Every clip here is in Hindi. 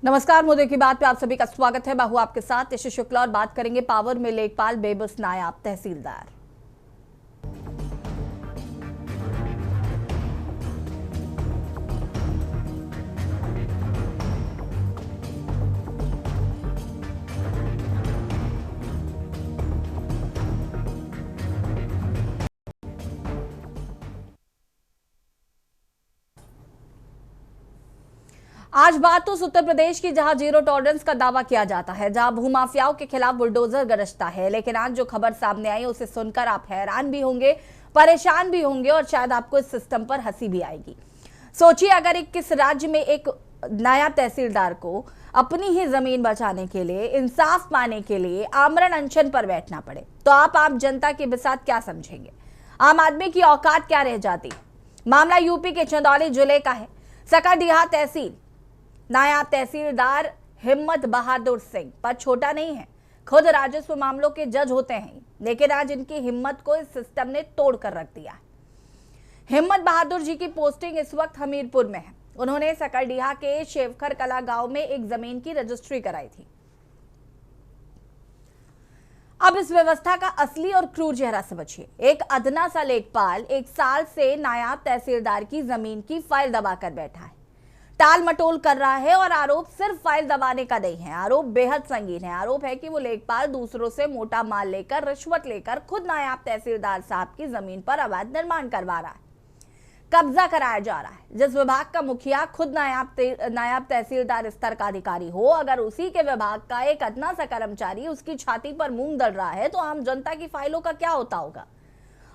नमस्कार, मोदी की बात पे आप सभी का स्वागत है। मैं हूं आपके साथ यश शुक्ला और बात करेंगे पावर में लेखपाल बेबस नायाब तहसीलदार। आज बात तो उत्तर प्रदेश की, जहां जीरो टॉलरेंस का दावा किया जाता है, जहां भूमाफियाओं के खिलाफ बुलडोजर गरजता है। लेकिन आज जो खबर सामने आई उसे सुनकर आप हैरान भी होंगे, परेशान भी होंगे और शायद आपको इस सिस्टम पर हंसी भी आएगी। सोचिए, अगर किस राज्य में एक नायब तहसीलदार को अपनी ही जमीन बचाने के लिए, इंसाफ पाने के लिए आमरण अनशन पर बैठना पड़े, तो आप आम जनता के बिसात क्या समझेंगे? आम आदमी की औकात क्या रह जाती? मामला यूपी के चंदौली जिले का है। सकरडीहा तहसील, नायब तहसीलदार हिम्मत बहादुर सिंह पद छोटा नहीं है, खुद राजस्व मामलों के जज होते हैं, लेकिन आज इनकी हिम्मत को इस सिस्टम ने तोड़ कर रख दिया है। हिम्मत बहादुर जी की पोस्टिंग इस वक्त हमीरपुर में है। उन्होंने सकरडीहा के शेवखर कला गांव में एक जमीन की रजिस्ट्री कराई थी। अब इस व्यवस्था का असली और क्रूर चेहरा समझिए। एक अदना सा लेखपाल 1 साल से नायब तहसीलदार की जमीन की फाइल दबाकर बैठा है, टाल मटोल कर रहा है। और आरोप सिर्फ फाइल दबाने का नहीं है, आरोप बेहद संगीन है। आरोप है कि वो लेखपाल दूसरों से मोटा माल लेकर, रिश्वत लेकर खुद नायब तहसीलदार साहब की जमीन पर अवैध निर्माण करवा रहा है, कब्जा कराया जा रहा है। जिस विभाग का मुखिया खुद नायब तहसीलदार स्तर का अधिकारी हो, अगर उसी के विभाग का एक अदना सा कर्मचारी उसकी छाती पर मूंग दल रहा है, तो आम जनता की फाइलों का क्या होता होगा?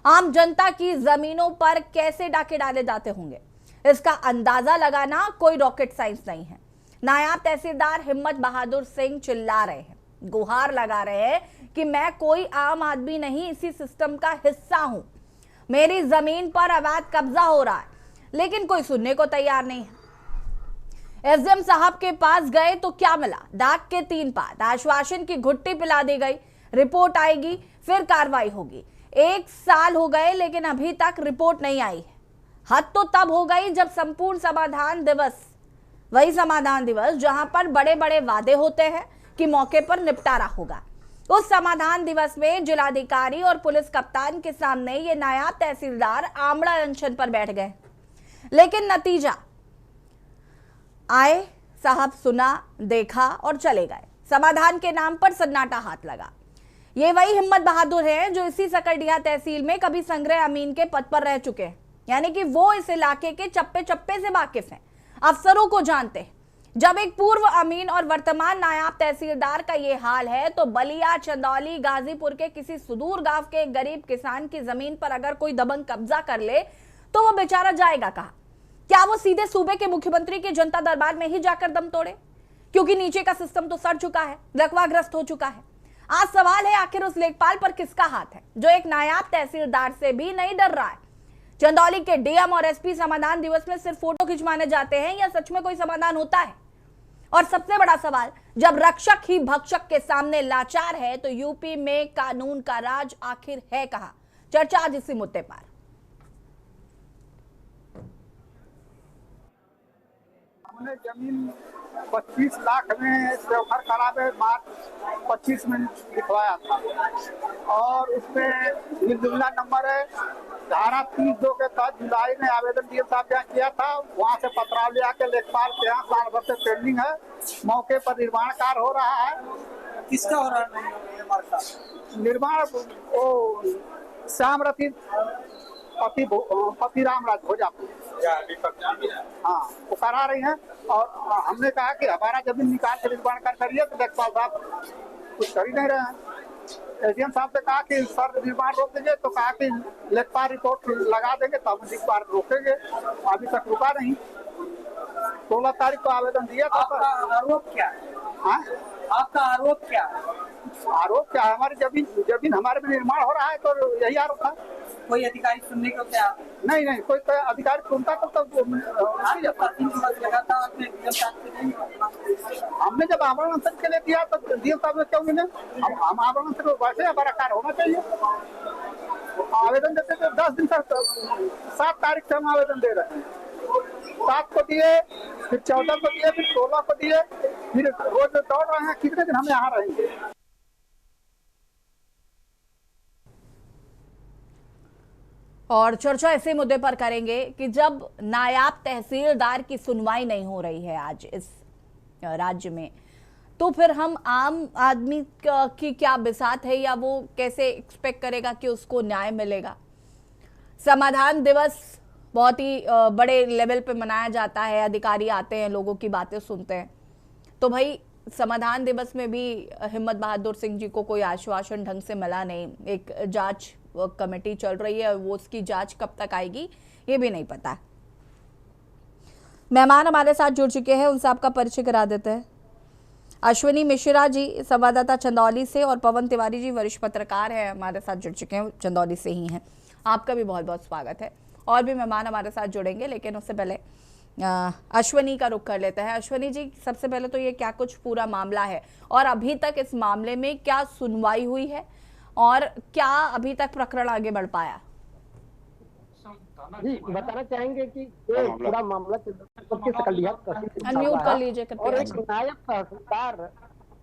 आम जनता की जमीनों पर कैसे डाके डाले जाते होंगे? इसका अंदाजा लगाना कोई रॉकेट साइंस नहीं है। नायब तहसीलदार हिम्मत बहादुर सिंह चिल्ला रहे हैं, गुहार लगा रहे हैं कि मैं कोई आम आदमी नहीं, इसी सिस्टम का हिस्सा हूं, मेरी जमीन पर अवैध कब्जा हो रहा है। लेकिन कोई सुनने को तैयार नहीं है। एसडीएम साहब के पास गए तो क्या मिला? डाक के 3 पात, आश्वासन की घुट्टी पिला दी गई, रिपोर्ट आएगी फिर कार्रवाई होगी। 1 साल हो गए लेकिन अभी तक रिपोर्ट नहीं आई है। हद तो तब हो गई जब संपूर्ण समाधान दिवस, वही समाधान दिवस जहां पर बड़े बड़े वादे होते हैं कि मौके पर निपटारा होगा, उस समाधान दिवस में जिलाधिकारी और पुलिस कप्तान के सामने ये नायब तहसीलदार आमरण अनशन पर बैठ गए। लेकिन नतीजा आए, साहब सुना, देखा और चले गए। समाधान के नाम पर सन्नाटा हाथ लगा। ये वही हिम्मत बहादुर है जो इसी सकरडीहा तहसील में कभी संग्रह अमीन के पद पर रह चुके हैं, यानी कि वो इस इलाके के चप्पे चप्पे से वाकिफ हैं, अफसरों को जानते हैं। जब एक पूर्व अमीन और वर्तमान नायब तहसीलदार का ये हाल है, तो बलिया, चंदौली, गाजीपुर के किसी सुदूर गांव के एक गरीब किसान की जमीन पर अगर कोई दबंग कब्जा कर ले, तो वो बेचारा जाएगा कहां? क्या वो सीधे सूबे के मुख्यमंत्री के जनता दरबार में ही जाकर दम तोड़े? क्योंकि नीचे का सिस्टम तो सड़ चुका है, लकवाग्रस्त हो चुका है। आज सवाल है, आखिर उस लेखपाल पर किसका हाथ है जो एक नायब तहसीलदार से भी नहीं डर रहा है? चंदौली के डीएम और एसपी समाधान दिवस में सिर्फ फोटो खिंचवाने जाते हैं या सच में कोई समाधान होता है? और सबसे बड़ा सवाल, जब रक्षक ही भक्षक के सामने लाचार है, तो यूपी में कानून का राज आखिर है कहां? चर्चा आज इसी मुद्दे पर। हमने जमीन 25 लाख में शेवखर कला में मार्च 25 में लिखवाया था और उसमें निर्जुमला नंबर है, धारा 30(2) के तहत जुलाई में आवेदन डीएम साहब यहाँ किया था। वहाँ से पत्राव ले आके लेखपाल के यहाँ साल भर से पेंडिंग है। मौके पर निर्माण कार्य हो रहा है। किसका हो रहा है निर्माण? वो श्याम रथी पति रामराज भोजापुर, हाँ, वो करा रही हैं। और हमने कहा कि हमारा जमीन निकाल के निर्माण कर करिए, तो लेखपाल साहब कुछ कर ही नहीं रहे हैं। एसडीएम साहब से कहा कि सर निर्माण रोक देंगे, तो कहा कि लेखपाल रिपोर्ट लगा देंगे तो हम निर्माण रोकेंगे। अभी तक रुका नहीं। 16 तारीख को आवेदन दिया था। आरोप क्या है? हाँ, आपका आरोप क्या है? आरोप क्या है? हमारी जमीन हमारे में निर्माण हो रहा है, तो यही आरोप था। कोई अधिकारी सुनने को क्या? नहीं, कोई अधिकारी सुनता तो हमने जब आमरण अनशन के लिए दिया तो डीएम साहब ने क्यों मिले? हम आमरण अनशन वैसे हमारा कार्य होना चाहिए। आवेदन देते थे 10 दिन तक, 7 तारीख से हम आवेदन दे रहे हैं। 7 को दिए, फिर 14 को दिए, फिर 16 को दिए, फिर रोज दौड़ रहे हैं। कितने दिन हम यहाँ रहेंगे? और चर्चा इसी मुद्दे पर करेंगे कि जब नायाब तहसीलदार की सुनवाई नहीं हो रही है आज इस राज्य में, तो फिर हम आम आदमी की क्या बिसात है, या वो कैसे एक्सपेक्ट करेगा कि उसको न्याय मिलेगा। समाधान दिवस बहुत ही बड़े लेवल पे मनाया जाता है, अधिकारी आते हैं, लोगों की बातें सुनते हैं, तो भाई समाधान दिवस में भी हिम्मत बहादुर सिंह जी को कोई आश्वासन ढंग से मिला नहीं। एक जांच कमेटी चल रही है, वो उसकी जांच कब तक आएगी ये भी नहीं पता। मेहमान हमारे साथ जुड़ चुके हैं, उनसे आपका परिचय करा देते हैं। अश्विनी मिश्रा जी संवाददाता चंदौली से, और पवन तिवारी जी वरिष्ठ पत्रकार हैं, हमारे साथ जुड़ चुके हैं, चंदौली से ही हैं। आपका भी बहुत बहुत स्वागत है। और भी मेहमान हमारे साथ जुड़ेंगे, लेकिन उससे पहले अश्विनी का रुख कर लेते हैं। अश्विनी जी, सबसे पहले तो ये क्या कुछ पूरा मामला है, और अभी तक इस मामले में क्या सुनवाई हुई है, और क्या अभी तक प्रकरण आगे बढ़ पाया? जी बताना चाहेंगे कि ये पूरा मामला अनम्यूट कर लीजिए और एक नायब तहसीलदार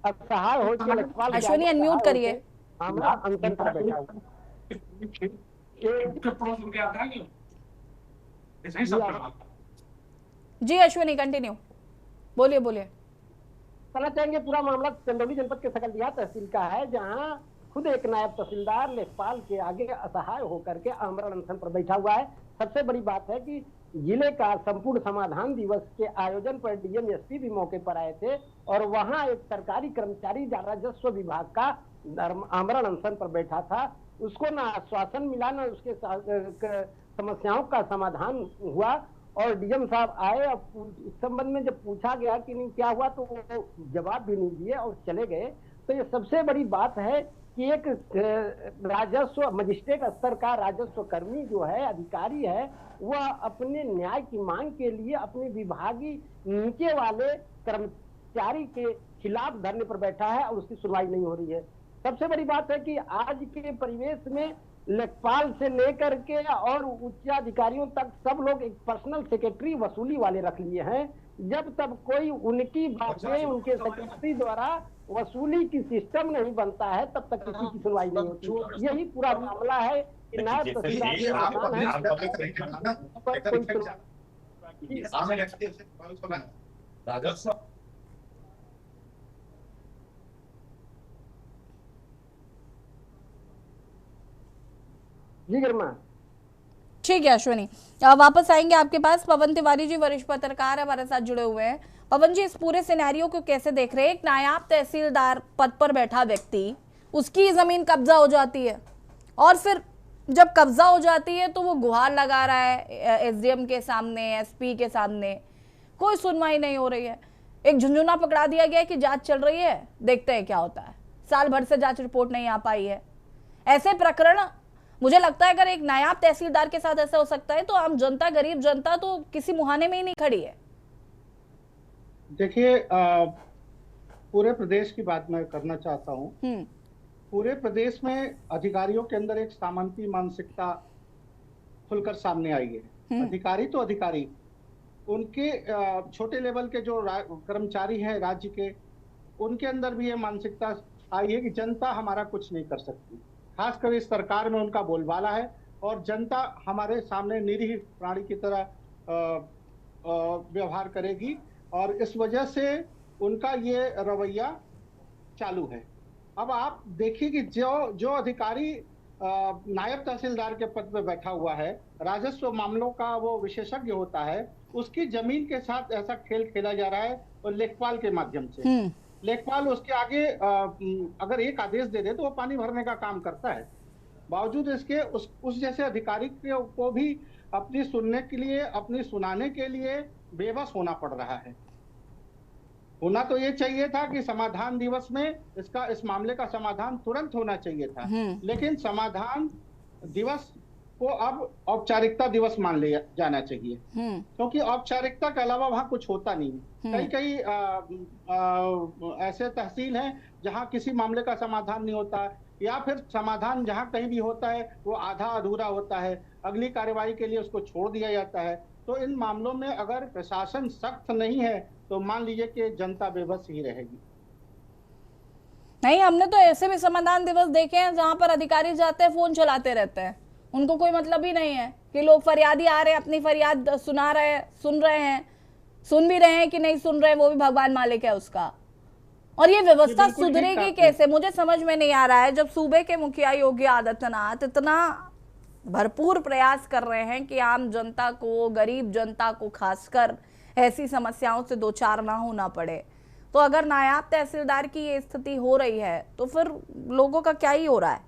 असहाय हो के लेखपाल अश्विनी अनम्यूट करिए। मामला अंतर पर बैठा हुआ जी अश्विनी कंटिन्यू, बोलिए बोलिए। बताना चाहेंगे पूरा मामला चंदौली जनपद के सकलडिहा तहसील का है, जहां खुद एक नायब तहसीलदार लेखपाल के आगे असहाय होकर के आमरण अनशन पर बैठा हुआ है। सबसे बड़ी बात है कि जिले का संपूर्ण समाधान दिवस के आयोजन पर डीएम एसपी भी मौके पर आए थे, और वहां एक सरकारी कर्मचारी राजस्व विभाग का आमरण अनशन पर बैठा था। उसको ना आश्वासन मिला, ना उसके समस्याओं का समाधान हुआ। और डीएम साहब आए, और इस संबंध में जब पूछा गया कि नहीं क्या हुआ, तो वो जवाब भी नहीं दिए और चले गए। तो ये सबसे बड़ी बात है कि एक राजस्व मजिस्ट्रेट स्तर का राजस्व कर्मी जो है, अधिकारी है, वह अपने न्याय की मांग के लिए अपने विभागीय नीचे वाले कर्मचारी के खिलाफ धरने पर बैठा है, और उसकी सुनवाई नहीं हो रही है। सबसे बड़ी बात है कि आज के परिवेश में लेखपाल से लेकर के और उच्च अधिकारियों तक सब लोग एक पर्सनल सेक्रेटरी वसूली वाले रख लिए हैं। जब तक कोई उनकी बातें उनके सेक्रेटरी द्वारा वसूली की सिस्टम नहीं बनता है, तब तक किसी की सुनवाई नहीं होती। यही पूरा मामला है कि नायब तहसीलदार जी गर्मा। ठीक है अश्विनी, वापस आएंगे आपके पास। पवन तिवारी जी वरिष्ठ पत्रकार हमारे साथ जुड़े हुए हैं। पवन जी, इस पूरे सिनेरियो को कैसे देख रहे हैं? एक नायाब तहसीलदार पद पर बैठा व्यक्ति, उसकी जमीन कब्जा हो जाती है, और फिर जब कब्जा हो जाती है तो वो गुहार लगा रहा है एसडीएम के सामने, एसपी के सामने, कोई सुनवाई नहीं हो रही है। एक झुंझुना पकड़ा दिया गया कि जांच चल रही है, देखते हैं क्या होता है। साल भर से जांच रिपोर्ट नहीं आ पाई है। ऐसे प्रकरण, मुझे लगता है अगर एक नायाब तहसीलदार के साथ ऐसा हो सकता है, तो आम जनता, गरीब जनता तो किसी मुहाने में ही नहीं खड़ी है। देखिए, पूरे प्रदेश की बात मैं करना चाहता हूँ। पूरे प्रदेश में अधिकारियों के अंदर एक सामंती मानसिकता खुलकर सामने आई है। अधिकारी तो अधिकारी, उनके छोटे लेवल के जो कर्मचारी हैं राज्य के, उनके अंदर भी ये मानसिकता आई है कि जनता हमारा कुछ नहीं कर सकती। खासकर इस सरकार में उनका बोलबाला है, और जनता हमारे सामने निरीह प्राणी की तरह व्यवहार करेगी, और इस वजह से उनका ये रवैया चालू है। अब आप देखिए कि जो अधिकारी नायब तहसीलदार के पद पर बैठा हुआ है, राजस्व मामलों का वो विशेषज्ञ होता है, उसकी जमीन के साथ ऐसा खेल खेला जा रहा है, और लेखपाल के माध्यम से। लेखपाल उसके आगे अगर एक आदेश दे दे तो वो पानी भरने का काम करता है। बावजूद इसके उस जैसे अधिकारी को भी अपनी सुनने के लिए, अपनी सुनाने के लिए बेबस होना पड़ रहा है। होना तो ये चाहिए था कि समाधान दिवस में इस मामले का समाधान तुरंत होना चाहिए था, लेकिन समाधान दिवस को अब औपचारिकता दिवस मान लिया जाना चाहिए, क्योंकि औपचारिकता के अलावा वहां कुछ होता नहीं है। कई ऐसे तहसील हैं जहां किसी मामले का समाधान नहीं होता, या फिर समाधान जहां कहीं भी होता है वो आधा अधूरा होता है, अगली कार्यवाही के लिए उसको छोड़ दिया जाता है। तो इन मामलों में अगर प्रशासन सख्त नहीं है तो मान लीजिए कि जनता बेबस ही रहेगी। नहीं, हमने तो ऐसे भी समाधान दिवस देखे हैं जहां पर अधिकारी जाते हैं फोन चलाते रहते हैं, उनको कोई मतलब ही नहीं है कि लोग फरियादी आ रहे हैं अपनी फरियाद सुना रहे हैं, सुन रहे हैं, सुन भी रहे हैं कि नहीं सुन रहे हैं वो भी भगवान मालिक है उसका। और ये व्यवस्था सुधरेगी कैसे, मुझे समझ में नहीं आ रहा है। जब सूबे के मुखिया योगी आदित्यनाथ इतना भरपूर प्रयास कर रहे हैं कि आम जनता को, गरीब जनता को खासकर ऐसी समस्याओं से दो चार ना होना पड़े, तो अगर नायाब तहसीलदार की ये स्थिति हो रही है तो फिर लोगों का क्या ही हो रहा है?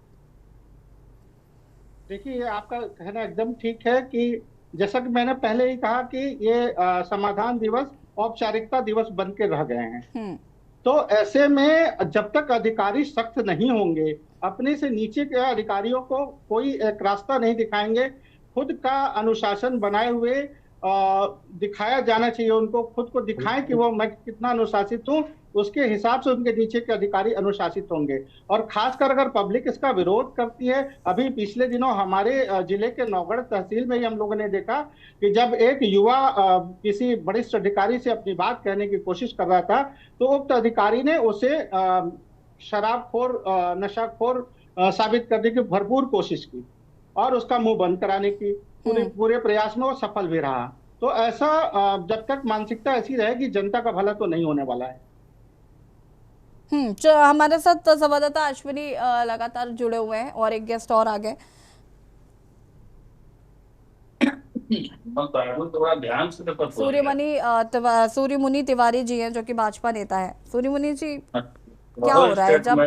देखिए, आपका कहना एकदम ठीक है कि जैसा कि मैंने पहले ही कहा कि ये समाधान दिवस औपचारिकता दिवस बन के रह गए हैं। तो ऐसे में जब तक अधिकारी सख्त नहीं होंगे, अपने से नीचे के अधिकारियों को कोई एक रास्ता नहीं दिखाएंगे, खुद का अनुशासन बनाए हुए दिखाया जाना चाहिए। उनको खुद को दिखाएं कि वो मैं कितना अनुशासित हूँ, उसके हिसाब से उनके नीचे के अधिकारी अनुशासित होंगे। और खासकर अगर पब्लिक इसका विरोध करती है, अभी पिछले दिनों हमारे जिले के नौगढ़ तहसील में ही हम लोगों ने देखा कि जब एक युवा किसी वरिष्ठ अधिकारी से अपनी बात कहने की कोशिश कर रहा था तो उक्त अधिकारी ने उसे शराबखोर, नशाखोर साबित करने की भरपूर कोशिश की और उसका मुंह बंद कराने की पूरे प्रयास में वो सफल भी रहा। तो ऐसा जब तक मानसिकता ऐसी रहेगी जनता का भला तो नहीं होने वाला है। हमारे साथ संवाददाता अश्विनी लगातार जुड़े हुए हैं और एक गेस्ट और आ गए। सूर्यमुनि तिवारी जी हैं जो कि भाजपा नेता है। सूर्यमुनि जी, क्या हो रहा है जब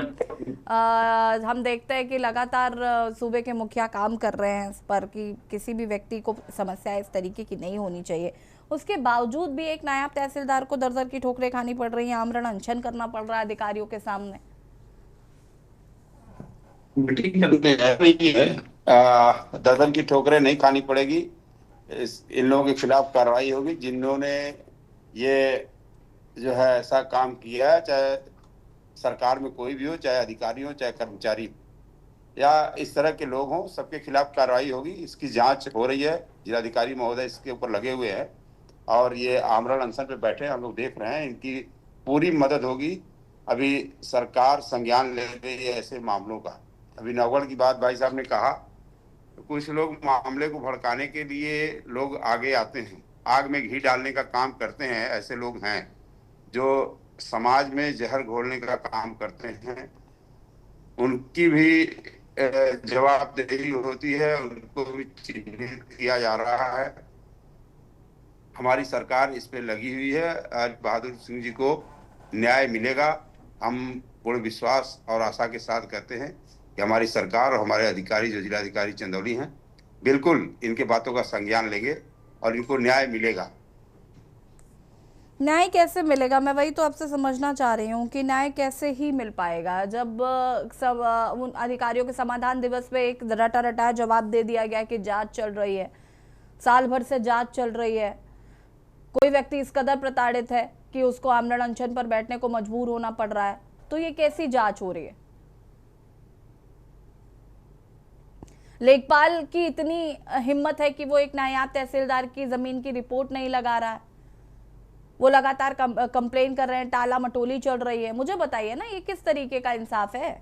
हम देखते हैं कि लगातार सूबे के मुखिया काम कर रहे हैं इस पर कि किसी भी व्यक्ति को समस्या इस तरीके की नहीं होनी चाहिए, उसके बावजूद भी एक नायब तहसीलदार को दर-दर की ठोकरें खानी पड़ रही हैं, आमरण अनशन करना पड़ रहा है अधिकारियों के सामने? दर-दर की ठोकरें नहीं खानी पड़ेगी, इन लोगों के खिलाफ कार्रवाई होगी जिन्होंने ये जो है ऐसा काम किया, चाहे सरकार में कोई भी हो, चाहे अधिकारी हो, चाहे कर्मचारी या इस तरह के लोग हों, सबके खिलाफ कार्रवाई होगी। इसकी जांच हो रही है, जिलाधिकारी महोदय इसके ऊपर लगे हुए हैं और ये आमरण अनशन पे बैठे हैं, हम लोग देख रहे हैं, इनकी पूरी मदद होगी। अभी सरकार संज्ञान ले रही है ऐसे मामलों का। अभी नौगढ़ की बात भाई साहब ने कहा, तो कुछ लोग मामले को भड़काने के लिए लोग आगे आते हैं, आग में घी डालने का काम करते हैं। ऐसे लोग हैं जो समाज में जहर घोलने का काम करते हैं, उनकी भी जवाबदेही होती है, उनको भी चिन्हित किया जा रहा है। हमारी सरकार इस पे लगी हुई है, आज बहादुर सिंह जी को न्याय मिलेगा। हम पूर्ण विश्वास और आशा के साथ कहते हैं कि हमारी सरकार और हमारे अधिकारी जो जिलाधिकारी चंदौली हैं, बिल्कुल इनके बातों का संज्ञान लेंगे और इनको न्याय मिलेगा। न्याय कैसे मिलेगा? मैं वही तो आपसे समझना चाह रही हूँ कि न्याय कैसे ही मिल पाएगा जब सब उन अधिकारियों के समाधान दिवस पे एक रटा जवाब दे दिया गया कि जांच चल रही है, साल भर से जांच चल रही है, कोई व्यक्ति इस कदर प्रताड़ित है कि उसको आमरण अनशन पर बैठने को मजबूर होना पड़ रहा है, तो ये कैसी जांच हो रही है? लेखपाल की इतनी हिम्मत है कि वो एक नायाब तहसीलदार की जमीन की रिपोर्ट नहीं लगा रहा है, वो लगातार कंप्लेन कर रहे हैं, टाला मटोली चल रही है। मुझे बताइए ना, ये किस तरीके का इंसाफ है?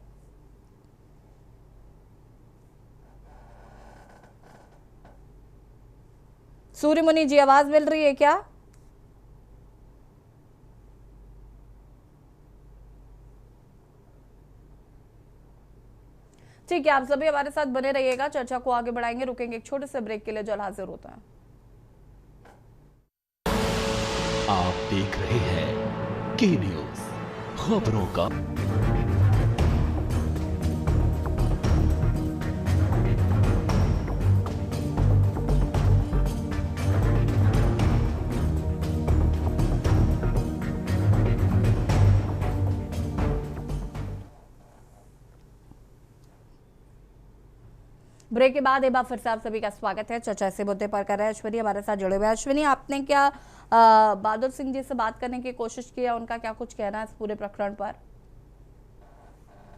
सूर्यमुनि जी, आवाज मिल रही है क्या? ठीक है, आप सभी हमारे साथ बने रहिएगा, चर्चा को आगे बढ़ाएंगे। रुकेंगे एक छोटे से ब्रेक के लिए, जल्द हाजिर होता है। आप देख रहे हैं के न्यूज, खबरों का ब्रेक के बाद एक बार फिर से आप सभी का स्वागत है। चर्चा इसी मुद्दे पर कर रहे हैं। अश्विनी हमारे साथ जुड़े हुए हैं। अश्विनी, आपने क्या बहादुर सिंह जी से बात करने की कोशिश की है? उनका क्या कुछ कहना है इस पूरे प्रकरण पर?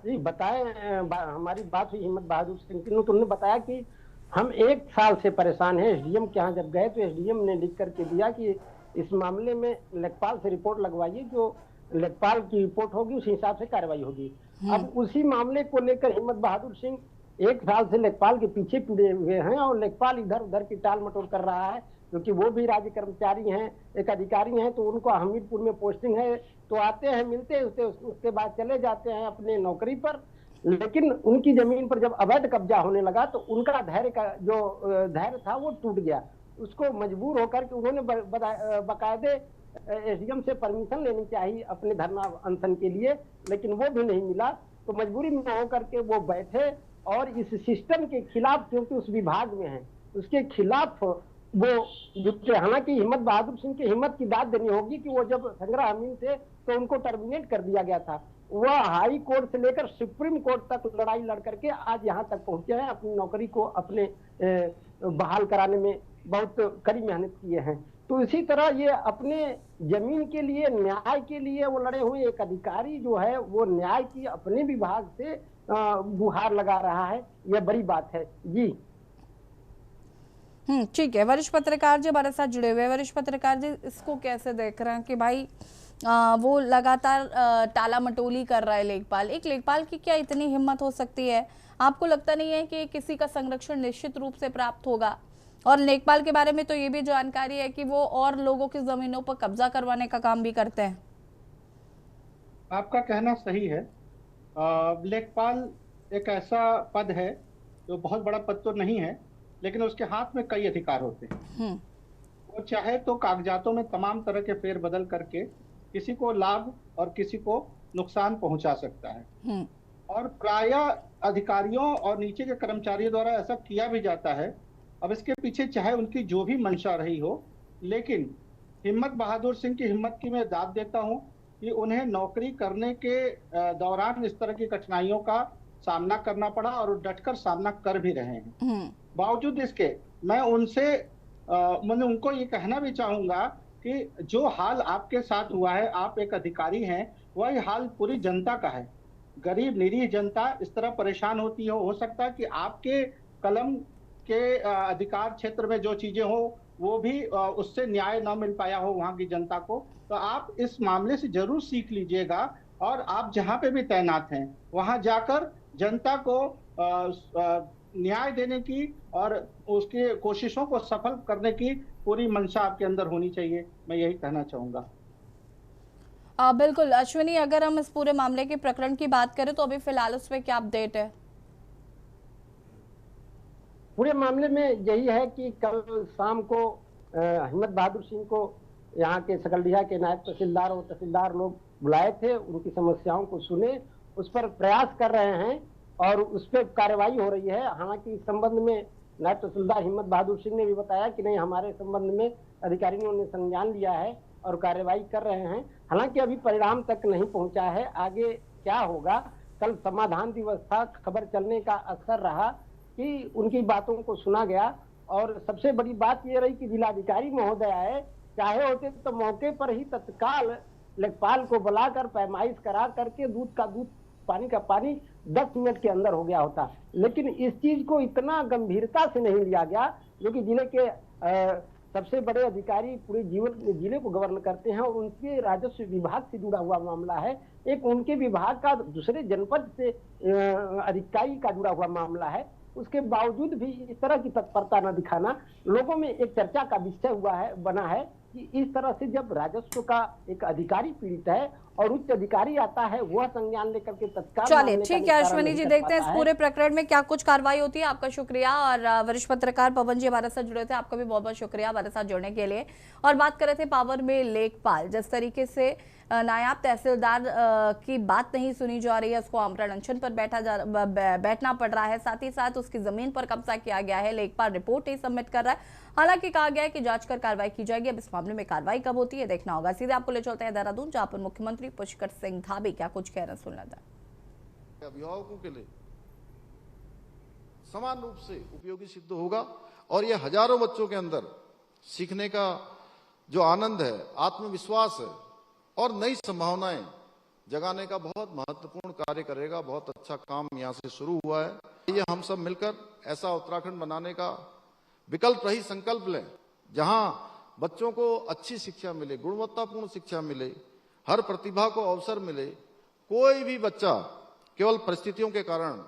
जी बताएं, हमारी बात हुई हिम्मत बहादुर सिंह की, तो उन्होंने बताया कि हम 1 साल से परेशान हैं। एसडीएम के यहाँ जब गए तो एसडीएम ने लिख करके दिया कि इस मामले में लेखपाल से रिपोर्ट लगवाइए, जो लेखपाल की रिपोर्ट होगी उसी हिसाब से कार्रवाई होगी। अब उसी मामले को लेकर हिम्मत बहादुर सिंह 1 साल से लेखपाल के पीछे पड़े हुए हैं और लेखपाल इधर उधर की टाल मटोल कर रहा है, क्योंकि वो भी राज्य कर्मचारी हैं, एक अधिकारी हैं, तो उनको हमीरपुर में पोस्टिंग है, तो आते हैं, मिलते हैं, उसके बाद चले जाते हैं अपने नौकरी पर। लेकिन उनकी जमीन पर जब अवैध कब्जा होने लगा तो उनका धैर्य का जो धैर्य था वो टूट गया। उसको मजबूर होकर के उन्होंने बकायदे एसडीएम से परमिशन लेनी चाहिए अपने धरना अनशन के लिए, लेकिन वो भी नहीं मिला। तो मजबूरी में होकर के वो बैठे और इस सिस्टम के खिलाफ, क्योंकि उस विभाग में है, उसके खिलाफ वो जुटे। हालांकि हिम्मत बहादुर सिंह की हिम्मत की दाद देनी होगी कि वो जब संग्रह अमीन थे तो उनको टर्मिनेट कर दिया गया था। वह हाई कोर्ट से लेकर सुप्रीम कोर्ट तक लड़ाई लड़ करके आज यहाँ तक पहुंचे हैं, अपनी नौकरी को अपने बहाल कराने में बहुत कड़ी मेहनत किए हैं। तो इसी तरह ये अपने जमीन के लिए, न्याय के लिए वो लड़े हुए एक अधिकारी जो है वो न्याय की अपने विभाग से गुहार लगा रहा है, यह बड़ी बात है जी। ठीक है, वरिष्ठ पत्रकार जी हमारे साथ जुड़े हुए हैं। वरिष्ठ पत्रकार जी, इसको कैसे देख रहे हैं कि भाई वो लगातार टाला मटोली कर रहा है लेखपाल? एक लेखपाल की क्या इतनी हिम्मत हो सकती है? आपको लगता नहीं है कि किसी का संरक्षण निश्चित रूप से प्राप्त होगा? और लेखपाल के बारे में तो ये भी जानकारी है कि वो और लोगों की जमीनों पर कब्जा करवाने का काम भी करते हैं। आपका कहना सही है। लेखपाल एक ऐसा पद है जो बहुत बड़ा पद तो नहीं है, लेकिन उसके हाथ में कई अधिकार होते हैं। वो चाहे तो कागजातों में तमाम तरह के फेरबदल करके किसी को लाभ और किसी को नुकसान पहुंचा सकता है। और प्रायः अधिकारियों और नीचे के कर्मचारियों द्वारा ऐसा किया भी जाता है। अब इसके पीछे चाहे उनकी जो भी मंशा रही हो, लेकिन हिम्मत बहादुर सिंह की हिम्मत की मैं दाद देता हूं कि उन्हें नौकरी करने के दौरान इस तरह की कठिनाइयों का सामना करना पड़ा और डटकर सामना कर भी रहे हैं। बावजूद इसके मैं उनको ये कहना भी चाहूंगा कि जो हाल आपके साथ हुआ है, आप एक अधिकारी हैं, वही हाल पूरी जनता का है। गरीब निरीह जनता इस तरह परेशान होती हो सकता है कि आपके कलम के अधिकार क्षेत्र में जो चीजें हो वो भी उससे न्याय न मिल पाया हो वहां की जनता को। तो आप इस मामले से जरूर सीख लीजिएगा और आप जहां पे भी तैनात हैं वहां जाकर जनता को न्याय देने की और उसके कोशिशों को सफल करने की पूरी मंशा आपके अंदर होनी चाहिए, मैं यही कहना चाहूंगा। बिल्कुल अश्विनी, अगर हम इस पूरे मामले के प्रकरण की बात करें तो अभी फिलहाल उस पर क्या अपडेट है? पूरे मामले में यही है कि कल शाम को हिम्मत बहादुर सिंह को यहाँ के सकलडीहा के नायब तहसीलदार और तहसीलदार लोग बुलाए थे, उनकी समस्याओं को सुने, उस पर प्रयास कर रहे हैं और उस पर कार्रवाई हो रही है। हालांकि इस संबंध में नायब तहसीलदार हिम्मत बहादुर सिंह ने भी बताया कि नहीं, हमारे संबंध में अधिकारियों ने संज्ञान लिया है और कार्रवाई कर रहे हैं। हालांकि अभी परिणाम तक नहीं पहुंचा है, आगे क्या होगा। कल समाधान दिवस था, खबर चलने का असर रहा कि उनकी बातों को सुना गया और सबसे बड़ी बात यह रही कि जिलाधिकारी महोदय आए, चाहे होते तो मौके पर ही तत्काल लेखपाल को बुलाकर पैमाइश करा करके दूध का दूध, पानी का पानी 10 मिनट के अंदर हो गया होता। लेकिन इस चीज को इतना गंभीरता से नहीं लिया गया, जो कि जिले के सबसे बड़े अधिकारी पूरे जिले को गवर्न करते हैं और उनके राजस्व विभाग से जुड़ा हुआ मामला है। एक उनके विभाग का दूसरे जनपद से अधिकारी का जुड़ा हुआ मामला है। उसके बावजूद भी इस तरह की तत्परता न दिखाना लोगों में एक चर्चा का विषय बना है कि इस तरह से जब राजस्व का एक अधिकारी पीड़ित है और उच्च अधिकारी आता है, वह संज्ञान लेकर के तत्काल। चलिए ठीक है अश्विनी जी, देखते हैं इस पूरे प्रकरण में क्या कुछ कार्रवाई होती है। आपका शुक्रिया। और वरिष्ठ पत्रकार पवन जी हमारे साथ जुड़े थे, आपका भी बहुत बहुत शुक्रिया हमारे साथ जुड़ने के लिए। और बात कर रहे थे पावर में लेखपाल, जिस तरीके से नायब तहसीलदार की बात नहीं सुनी जा रही है, उसको आमरण अनशन पर बैठना पड़ रहा है, साथ ही साथ उसकी जमीन पर कब्जा किया गया है, लेखपाल रिपोर्ट नहीं सबमिट कर रहा है। हालांकि कहा गया है कि जांच कर कार्रवाई की जाएगी। अब इस मामले में कार्रवाई कब होती है देखना होगा। सीधे आपको ले चलते हैं देहरादून, जहां पर मुख्यमंत्री पुष्कर सिंह धामी क्या कुछ कह रहे हैं, सुनना था। अभिभावकों के लिए समान रूप से उपयोगी सिद्ध होगा और यह हजारों बच्चों के अंदर सीखने का जो आनंद है, आत्मविश्वास है और नई संभावनाएं जगाने का बहुत महत्वपूर्ण कार्य करेगा। बहुत अच्छा काम यहां से शुरू हुआ है। ये हम सब मिलकर ऐसा उत्तराखंड बनाने का विकल्प रही संकल्प लें जहां बच्चों को अच्छी शिक्षा मिले, गुणवत्तापूर्ण शिक्षा मिले, हर प्रतिभा को अवसर मिले, कोई भी बच्चा केवल परिस्थितियों के कारण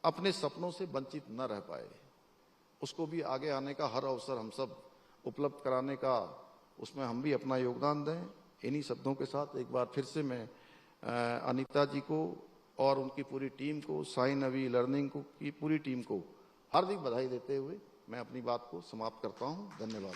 अपने सपनों से वंचित न रह पाए, उसको भी आगे आने का हर अवसर हम सब उपलब्ध कराने का, उसमें हम भी अपना योगदान दें। इन्हीं शब्दों के साथ एक बार फिर से मैं अनीता जी को और उनकी पूरी टीम को, साई नवी लर्निंग को की पूरी टीम को हार्दिक बधाई देते हुए मैं अपनी बात को समाप्त करता हूं। धन्यवाद।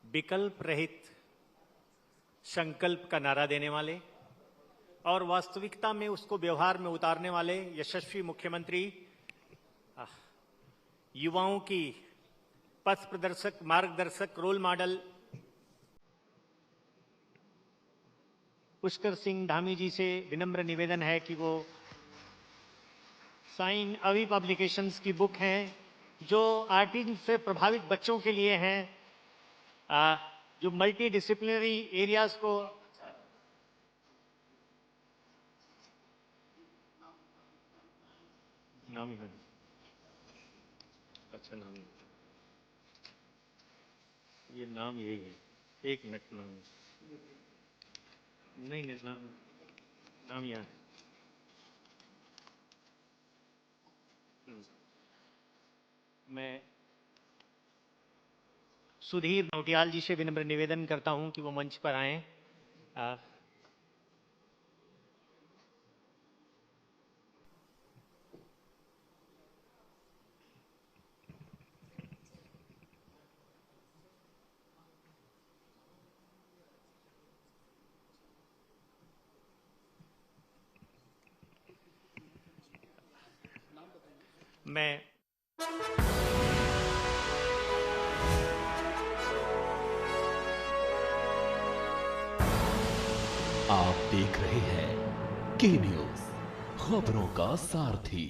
विकल्प रहित संकल्प का नारा देने वाले और वास्तविकता में उसको व्यवहार में उतारने वाले यशस्वी मुख्यमंत्री, युवाओं की पथ प्रदर्शक, मार्गदर्शक, रोल मॉडल पुष्कर सिंह धामी जी से विनम्र निवेदन है कि वो साइन अवी पब्लिकेशंस की बुक है जो ऑटिज्म से प्रभावित बच्चों के लिए हैं, जो मल्टी डिसिप्लिनरी एरियाज को नाम है, अच्छा नाम ये नाम यही है, एक मिनट नाम नहीं नाम यहाँ है। मैं सुधीर नौटियाल जी से विनम्र निवेदन करता हूं कि वो मंच पर आएं। मैं आप देख रहे हैं के न्यूज़, खबरों का सारथी।